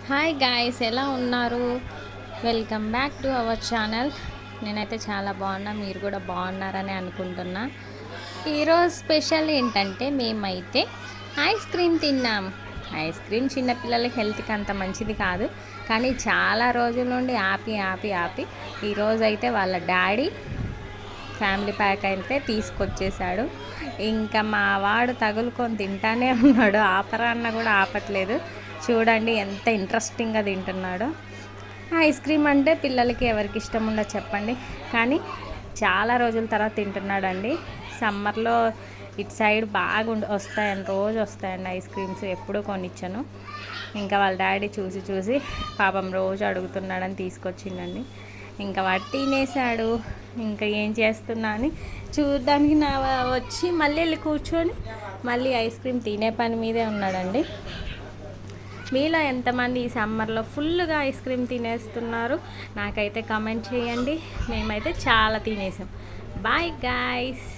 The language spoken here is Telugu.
హాయ్ గాయ్స్, ఎలా ఉన్నారు? Welcome back to our channel. నేనైతే చాలా బాగున్నా, మీరు కూడా బాగున్నారని అనుకుంటున్నా. ఈరోజు స్పెషల్ ఏంటంటే మేమైతే ఐస్ క్రీమ్ తిన్నాం. ఐస్ క్రీమ్ చిన్నపిల్లలకి హెల్త్కి అంత మంచిది కాదు, కానీ చాలా రోజుల నుండి ఆపి ఆపి ఆపి ఈరోజు అయితే వాళ్ళ డాడీ ఫ్యామిలీ ప్యాక్ అయితే తీసుకొచ్చేసాడు. ఇంకా మా వాడు తగులుకొని తింటానే ఉన్నాడు, ఆపరా అన్న కూడా ఆపట్లేదు. చూడండి ఎంత ఇంట్రెస్టింగ్గా తింటున్నాడో. ఐస్ క్రీమ్ అంటే పిల్లలకి ఎవరికి ఇష్టం ఉండదు చెప్పండి, కానీ చాలా రోజుల తర్వాత తింటున్నాడండి. సమ్మర్లో ఇటు సైడ్ బాగా వస్తాయండి, రోజు వస్తాయండి ఐస్ క్రీమ్స్. ఎప్పుడూ కొనిచ్చాను, ఇంకా వాళ్ళ డాడీ చూసి చూసి పాపం రోజు అడుగుతున్నాడని తీసుకొచ్చిండండి. ఇంకా వాడు తినేసాడు. ఇంకా ఏం చేస్తున్నా అని చూడడానికి వచ్చి మళ్ళీ వెళ్ళి కూర్చొని మళ్ళీ ఐస్ క్రీమ్ తినే పని మీదే ఉన్నాడండి. మీలో ఎంతమంది ఈ సమ్మర్లో ఫుల్గా ఐస్ క్రీమ్ తినేస్తున్నారు నాకైతే కామెంట్ చేయండి. మేమైతే చాలా తినేసాం. Bye guys.